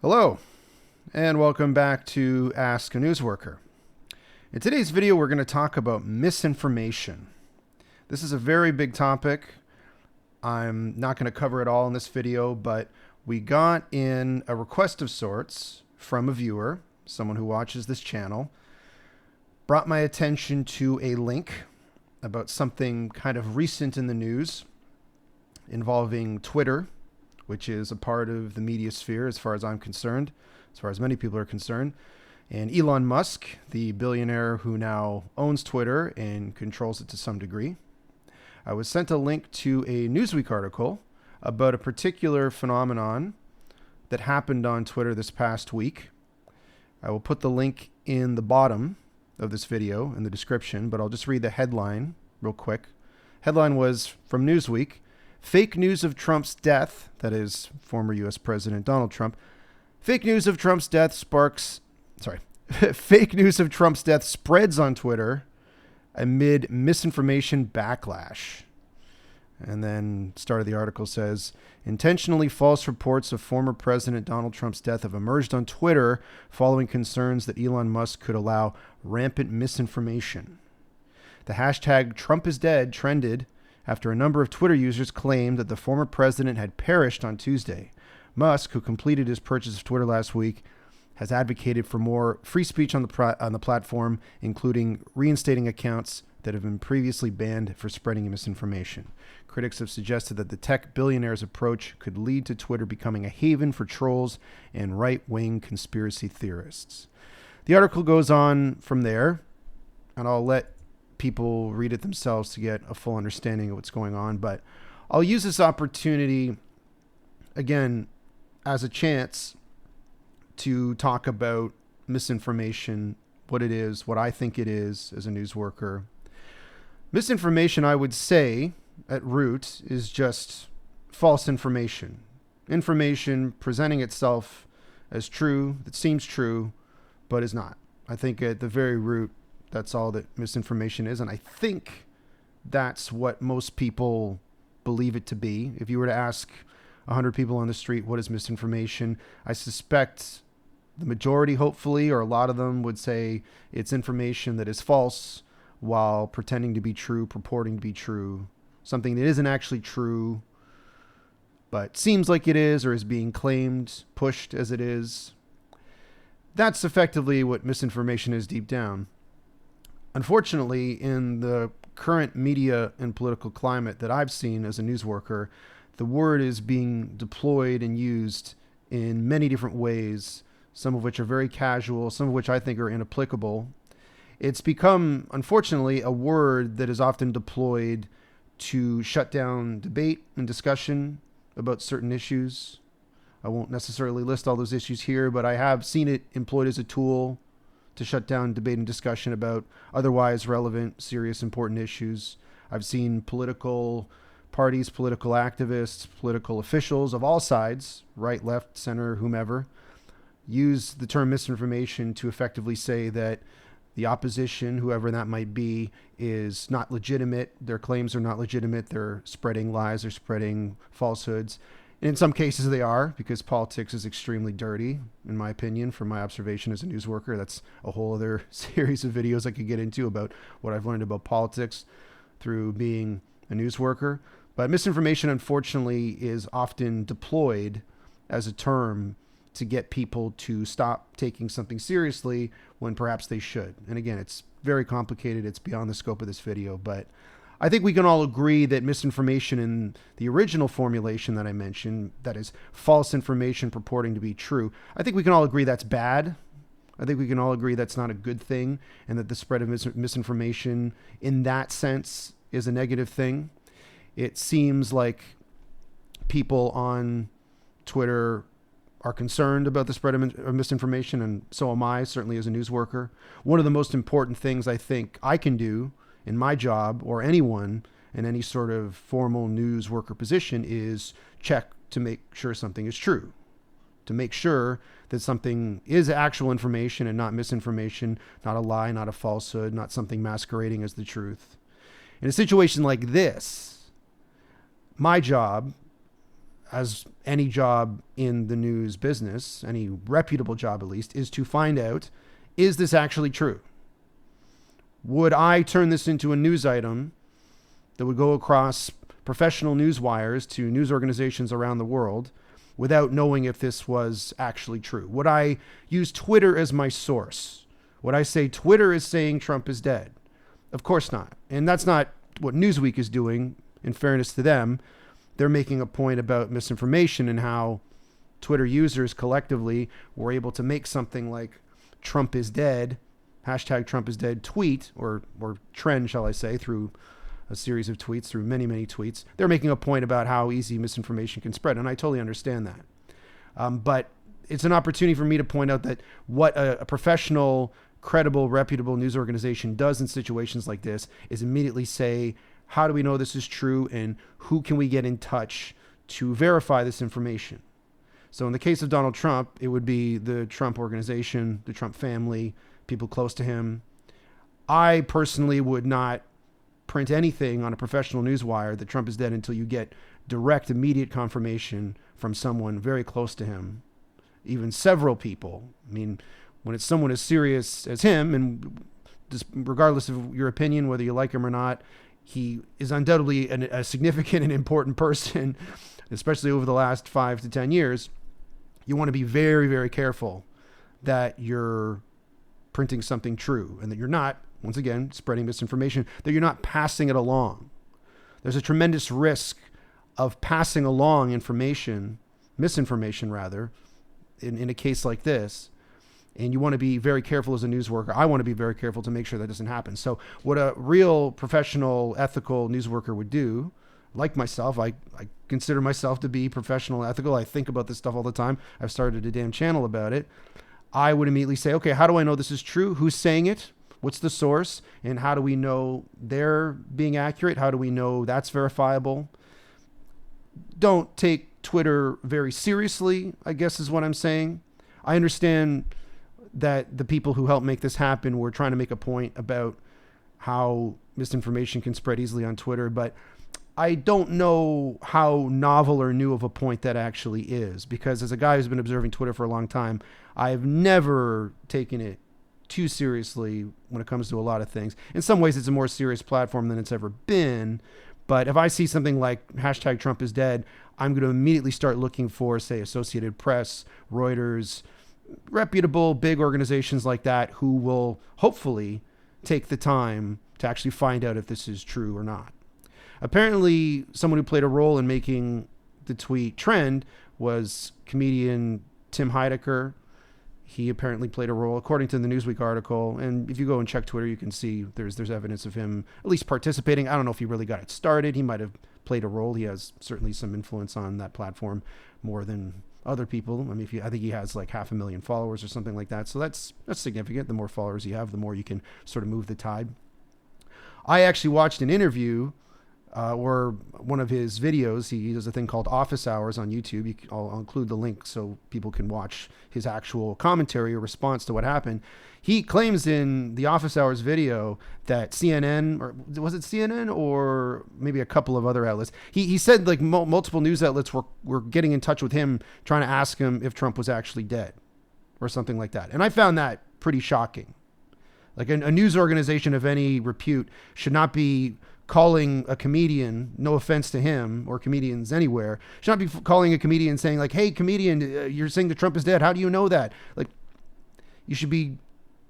Hello, and welcome back to Ask a Newsworker. In today's video, we're going to talk about misinformation. This is a very big topic. I'm not going to cover it all in this video, but we got in a request of sorts from a viewer, someone who watches this channel, brought my attention to a link about something kind of recent in the news involving Twitter, which is a part of the media sphere as far as I'm concerned, as far as many people are concerned. And Elon Musk, the billionaire who now owns Twitter and controls it to some degree. I was sent a link to a Newsweek article about a particular phenomenon that happened on Twitter this past week. I will put the link in the bottom of this video in the description, but I'll just read the headline real quick. Headline was from Newsweek: Fake news of Trump's death, that is former U.S. President Donald Trump. Fake news of Trump's death Fake news of Trump's death spreads on Twitter amid misinformation backlash. And then start of the article says, intentionally false reports of former President Donald Trump's death have emerged on Twitter following concerns that Elon Musk could allow rampant misinformation. The hashtag Trump is dead trended after a number of Twitter users claimed that the former president had perished on Tuesday. Musk, who completed his purchase of Twitter last week, has advocated for more free speech on the platform, including reinstating accounts that have been previously banned for spreading misinformation. Critics have suggested that the tech billionaire's approach could lead to Twitter becoming a haven for trolls and right-wing conspiracy theorists. The article goes on from there, and I'll let people read it themselves to get a full understanding of what's going on. But I'll use this opportunity, again, as a chance to talk about misinformation, what it is, what I think it is as a news worker. Misinformation, I would say, at root, is just false information. Information presenting itself as true, that seems true, but is not. I think at the very root, that's all that misinformation is. And I think that's what most people believe it to be. If you were to ask 100 people on the street, what is misinformation? I suspect the majority, hopefully, or a lot of them would say it's information that is false while pretending to be true, purporting to be true. Something that isn't actually true, but seems like it is or is being claimed, pushed as it is. That's effectively what misinformation is deep down. Unfortunately, in the current media and political climate that I've seen as a news worker, the word is being deployed and used in many different ways, some of which are very casual, some of which I think are inapplicable. It's become, unfortunately, a word that is often deployed to shut down debate and discussion about certain issues. I won't necessarily list all those issues here, but I have seen it employed as a tool to shut down debate and discussion about otherwise relevant, serious, important issues. I've seen political parties, political activists, political officials of all sides, right, left, center, whomever, use the term misinformation to effectively say that the opposition, whoever that might be, is not legitimate. Their claims are not legitimate. They're spreading lies. They're spreading falsehoods. In some cases they are, because politics is extremely dirty, in my opinion, from my observation as a news worker. That's a whole other series of videos I could get into about what I've learned about politics through being a news worker. But misinformation, unfortunately, is often deployed as a term to get people to stop taking something seriously when perhaps they should. And again, it's very complicated. It's beyond the scope of this video, but I think we can all agree that misinformation in the original formulation that I mentioned, that is false information purporting to be true, I think we can all agree that's bad. I think we can all agree that's not a good thing, and that the spread of misinformation in that sense is a negative thing. It seems like people on Twitter are concerned about the spread of misinformation, and so am I, certainly as a news worker. One of the most important things I think I can do in my job, or anyone in any sort of formal news worker position, is check to make sure something is true, to make sure that something is actual information and not misinformation, not a lie, not a falsehood, not something masquerading as the truth. In a situation like this, my job, as any job in the news business, any reputable job at least, is to find out, is this actually true? Would I turn this into a news item that would go across professional news wires to news organizations around the world without knowing if this was actually true? Would I use Twitter as my source? Would I say Twitter is saying Trump is dead? Of course not. And that's not what Newsweek is doing, in fairness to them. They're making a point about misinformation and how Twitter users collectively were able to make something like Trump is dead, hashtag Trump is dead tweet, or trend, shall I say, through a series of tweets, through many, many tweets. They're making a point about how easy misinformation can spread, and I totally understand that. But it's an opportunity for me to point out that what a professional, credible, reputable news organization does in situations like this is immediately say, how do we know this is true, and who can we get in touch to verify this information? So in the case of Donald Trump, it would be the Trump organization, the Trump family, people close to him. I personally would not print anything on a professional news wire that Trump is dead until you get direct, immediate confirmation from someone very close to him, even several people. I mean, when it's someone as serious as him, and just regardless of your opinion, whether you like him or not, he is undoubtedly a significant and important person, especially over the last 5 to 10 years. You want to be very, very careful that you're printing something true and that you're not, once again, spreading misinformation, that you're not passing it along. There's a tremendous risk of passing along information, misinformation rather, in a case like this. And you want to be very careful as a news worker. I want to be very careful to make sure that doesn't happen. So what a real professional, ethical news worker would do, like myself, I consider myself to be professional, ethical. I think about this stuff all the time. I've started a damn channel about it. I would immediately say, okay, how do I know this is true? Who's saying it? What's the source? And how do we know they're being accurate? How do we know that's verifiable? Don't take Twitter very seriously, I guess is what I'm saying. I understand that the people who helped make this happen were trying to make a point about how misinformation can spread easily on Twitter, but I don't know how novel or new of a point that actually is, because as a guy who's been observing Twitter for a long time, I've never taken it too seriously when it comes to a lot of things. In some ways, it's a more serious platform than it's ever been. But if I see something like hashtag Trump is dead, I'm going to immediately start looking for, say, Associated Press, Reuters, reputable big organizations like that who will hopefully take the time to actually find out if this is true or not. Apparently, someone who played a role in making the tweet trend was comedian Tim Heidecker. He apparently played a role, according to the Newsweek article. And if you go and check Twitter, you can see there's evidence of him at least participating. I don't know if he really got it started. He might have played a role. He has certainly some influence on that platform more than other people. I mean, I think he has like 500,000 followers or something like that. So that's significant. The more followers you have, the more you can sort of move the tide. I actually watched an interview or one of his videos. He does a thing called Office Hours on YouTube. I'll include the link so people can watch his actual commentary or response to what happened. He claims in the Office Hours video that CNN, or was it CNN or maybe a couple of other outlets, he said like multiple news outlets were getting in touch with him trying to ask him if Trump was actually dead or something like that. And I found that pretty shocking. Like a news organization of any repute should not be calling a comedian, no offense to him or comedians anywhere, should not be calling a comedian saying like, hey, comedian, you're saying that Trump is dead. How do you know that? Like, you should be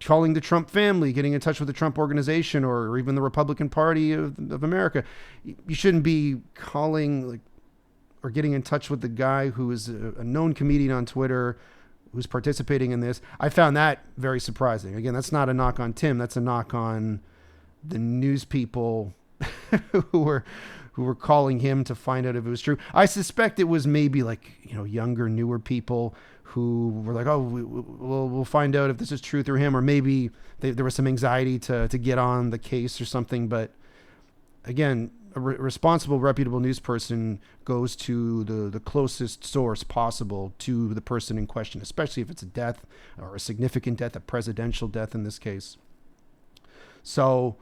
calling the Trump family, getting in touch with the Trump organization or even the Republican Party of America. You shouldn't be calling like or getting in touch with the guy who is a known comedian on Twitter who's participating in this. I found that very surprising. Again, that's not a knock on Tim. That's a knock on the news people who were calling him to find out if it was true. I suspect it was maybe like, younger, newer people who were like, oh, we'll find out if this is true through him, or maybe there was some anxiety to get on the case or something. But again, a responsible, reputable news person goes to the closest source possible to the person in question, especially if it's a death or a significant death, a presidential death in this case. So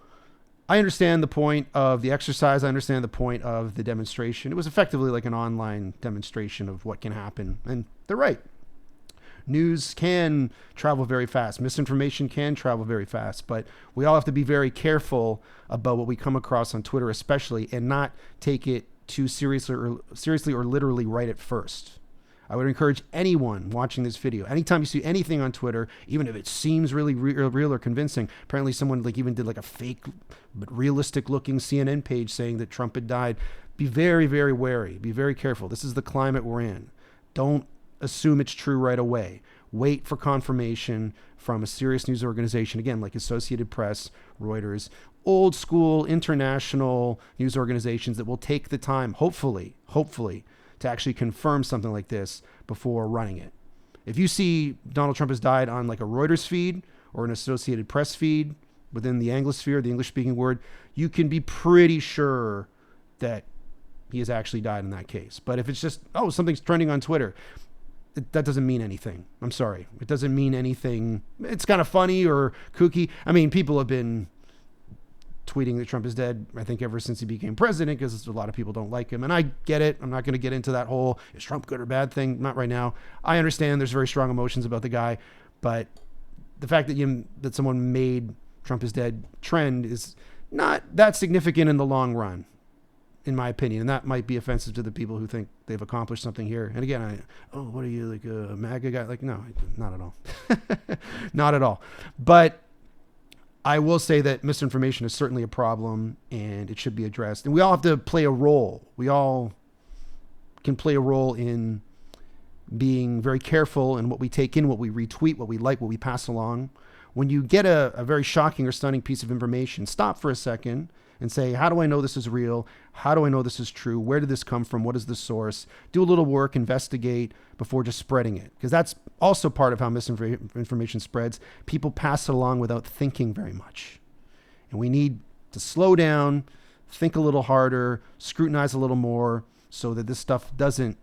I understand the point of the exercise. I understand the point of the demonstration. It was effectively like an online demonstration of what can happen. And they're right. News can travel very fast. Misinformation can travel very fast. But we all have to be very careful about what we come across on Twitter, especially, and not take it too seriously or literally right at first. I would encourage anyone watching this video, anytime you see anything on Twitter, even if it seems really real or convincing, apparently someone like even did like a fake but realistic looking CNN page saying that Trump had died. Be very, very wary. Be very careful. This is the climate we're in. Don't assume it's true right away. Wait for confirmation from a serious news organization, again, like Associated Press, Reuters, old school international news organizations that will take the time, hopefully, to actually confirm something like this before running it. If you see Donald Trump has died on like a Reuters feed or an Associated Press feed within the Anglosphere, the English-speaking word, you can be pretty sure that he has actually died in that case. But if it's just, oh, something's trending on Twitter, that doesn't mean anything. I'm sorry. It doesn't mean anything. It's kind of funny or kooky. I mean, people have been tweeting that Trump is dead, I think, ever since he became president, because a lot of people don't like him. And I get it. I'm not going to get into that whole, is Trump good or bad thing? Not right now. I understand there's very strong emotions about the guy, but the fact that someone made Trump is dead trend is not that significant in the long run, in my opinion. And that might be offensive to the people who think they've accomplished something here. And again, what are you, like a MAGA guy? Like, no, not at all. Not at all. But I will say that misinformation is certainly a problem and it should be addressed. And we all have to play a role. We all can play a role in being very careful in what we take in, what we retweet, what we like, what we pass along. When you get a very shocking or stunning piece of information, stop for a second and say, how do I know this is real? How do I know this is true? Where did this come from? What is the source? Do a little work, investigate before just spreading it. Because that's also part of how misinformation spreads. People pass it along without thinking very much. And we need to slow down, think a little harder, scrutinize a little more so that this stuff doesn't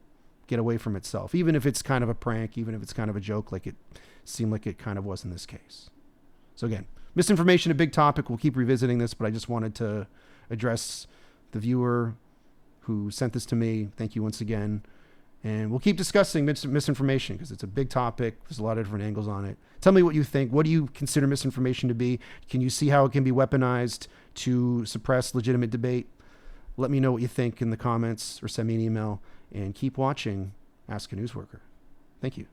get away from itself. Even if it's kind of a prank, even if it's kind of a joke, like it seemed like it kind of was in this case. So again, misinformation, a big topic. We'll keep revisiting this, but I just wanted to address the viewer who sent this to me. Thank you once again. And we'll keep discussing misinformation because it's a big topic. There's a lot of different angles on it. Tell me what you think. What do you consider misinformation to be? Can you see how it can be weaponized to suppress legitimate debate? Let me know what you think in the comments or send me an email. And keep watching Ask a Newsworker. Thank you.